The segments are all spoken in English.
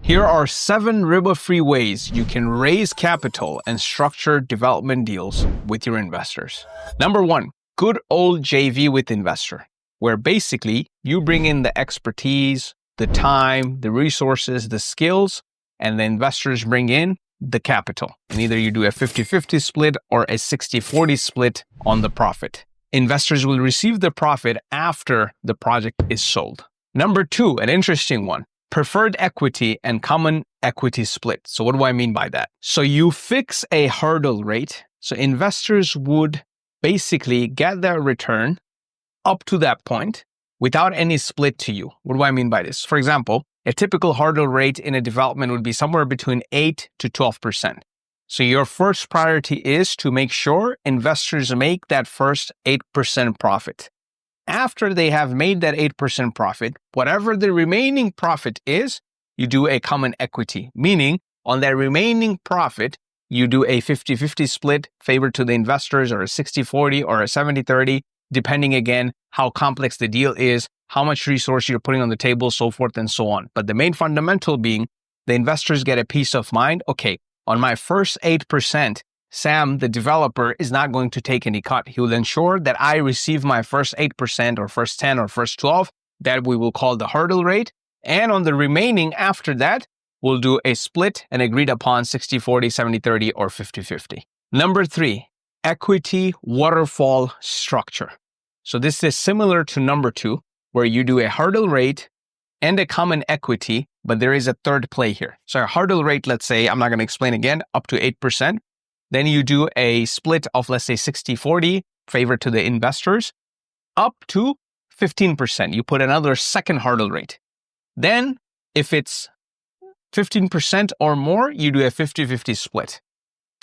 Here are 7 riba-free ways you can raise capital and structure development deals with your investors. Number 1, good old JV with investor, where basically you bring in the expertise, the time, the resources, the skills, and the investors bring in the capital. And either you do a 50-50 split or a 60-40 split on the profit. Investors will receive the profit after the project is sold. Number 2, an interesting one, preferred equity and common equity split. So what do I mean by that? So you fix a hurdle rate. So investors would basically get their return up to that point without any split to you. What do I mean by this? For example, a typical hurdle rate in a development would be somewhere between 8 to 12%. So your first priority is to make sure investors make that first 8% profit. After they have made that 8% profit, whatever the remaining profit is, you do a common equity, meaning on that remaining profit, you do a 50-50 split favored to the investors, or a 60-40 or a 70-30, depending again how complex the deal is, how much resource you're putting on the table, so forth and so on. But the main fundamental being the investors get a peace of mind. Okay, on my first 8%, Sam, the developer, is not going to take any cut. He will ensure that I receive my first 8% or first 10 or first 12, that we will call the hurdle rate. And on the remaining after that, we'll do a split and agreed upon 60-40, 70-30, or 50-50. Number 3, equity waterfall structure. So this is similar to number 2, where you do a hurdle rate and a common equity, but there is a third play here. So a hurdle rate, let's say, I'm not going to explain again, up to 8%. Then you do a split of, let's say, 60-40, favor to the investors, up to 15%. You put another second hurdle rate. Then, if it's 15% or more, you do a 50-50 split.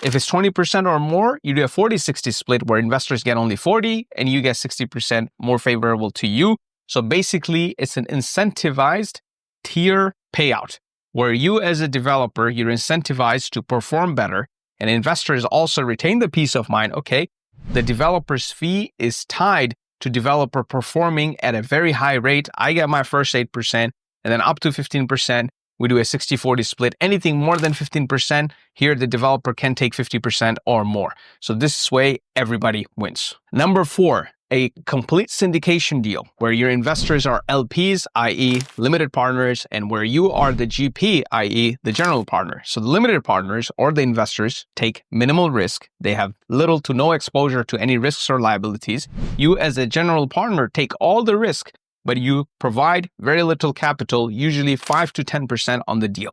If it's 20% or more, you do a 40-60 split where investors get only 40 and you get 60% more favorable to you. So basically, it's an incentivized tier payout where you as a developer, you're incentivized to perform better, and investors also retain the peace of mind. Okay, the developer's fee is tied to developer performing at a very high rate. I get my first 8%, and then up to 15%, we do a 60-40 split. Anything more than 15%, here the developer can take 50% or more. So this way, everybody wins. Number 4, a complete syndication deal where your investors are LPs, i.e. limited partners, and where you are the GP, i.e. the general partner. So the limited partners or the investors take minimal risk. They have little to no exposure to any risks or liabilities. You as a general partner take all the risk, but you provide very little capital, usually 5 to 10% on the deal.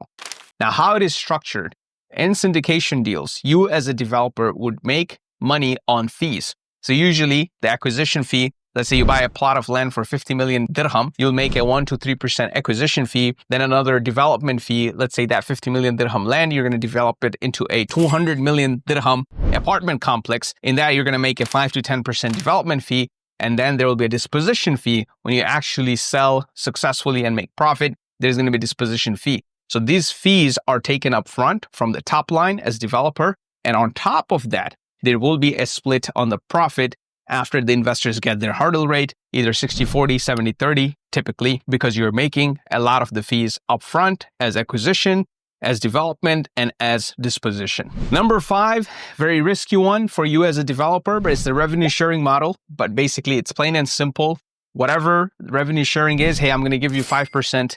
Now, how it is structured, in syndication deals, you as a developer would make money on fees. So usually the acquisition fee, let's say you buy a plot of land for 50 million dirham, you'll make a 1 to 3% acquisition fee, then another development fee. Let's say that 50 million dirham land, you're going to develop it into a 200 million dirham apartment complex. In that, you're going to make a 5 to 10% development fee. And then there will be a disposition fee. When you actually sell successfully and make profit, there's going to be a disposition fee. So these fees are taken up front from the top line as developer. And on top of that, there will be a split on the profit after the investors get their hurdle rate, either 60-40, 70-30, typically, because you're making a lot of the fees upfront as acquisition, as development, and as disposition. Number 5, very risky one for you as a developer, but it's the revenue sharing model. But basically, it's plain and simple. Whatever revenue sharing is, hey, I'm going to give you 5%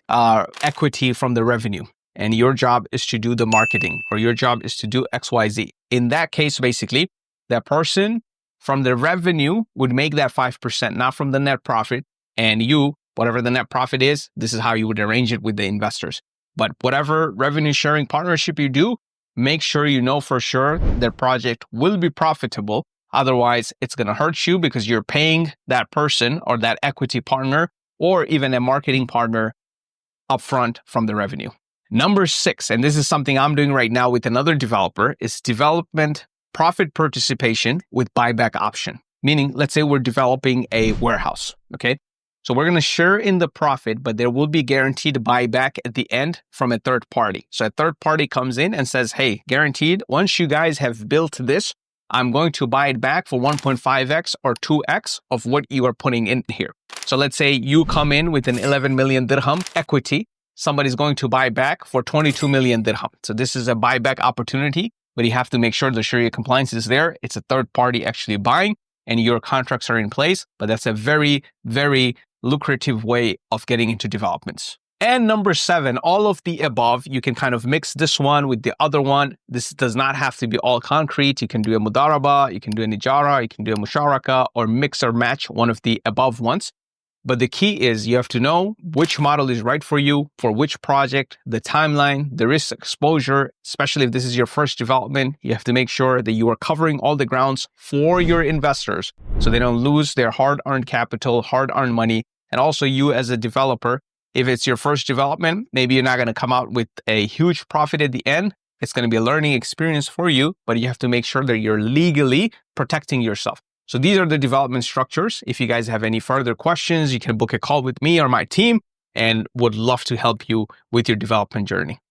equity from the revenue. And your job is to do the marketing, or your job is to do XYZ. In that case, basically, that person from the revenue would make that 5%, not from the net profit. And you, whatever the net profit is, this is how you would arrange it with the investors. But whatever revenue sharing partnership you do, make sure you know for sure their project will be profitable. Otherwise, it's going to hurt you because you're paying that person or that equity partner or even a marketing partner upfront from the revenue. Number 6, and this is something I'm doing right now with another developer, is development profit participation with buyback option. Meaning, let's say we're developing a warehouse, okay? So we're going to share in the profit, but there will be guaranteed buyback at the end from a third party. So a third party comes in and says, hey, guaranteed, once you guys have built this, I'm going to buy it back for 1.5x or 2x of what you are putting in here. So let's say you come in with an 11 million dirham equity. somebody's going to buy back for 22 million dirham. So this is a buyback opportunity, but you have to make sure the Sharia compliance is there. It's a third party actually buying and your contracts are in place, but that's a very, very lucrative way of getting into developments. And number 7, all of the above, you can kind of mix this one with the other one. This does not have to be all concrete. You can do a mudaraba, you can do a nijara, you can do a musharaka, or mix or match one of the above ones. But the key is you have to know which model is right for you, for which project, the timeline, the risk exposure, especially if this is your first development. You have to make sure that you are covering all the grounds for your investors so they don't lose their hard-earned capital, hard-earned money. And also you as a developer, if it's your first development, maybe you're not going to come out with a huge profit at the end. It's going to be a learning experience for you, but you have to make sure that you're legally protecting yourself. So these are the development structures. If you guys have any further questions, you can book a call with me or my team and would love to help you with your development journey.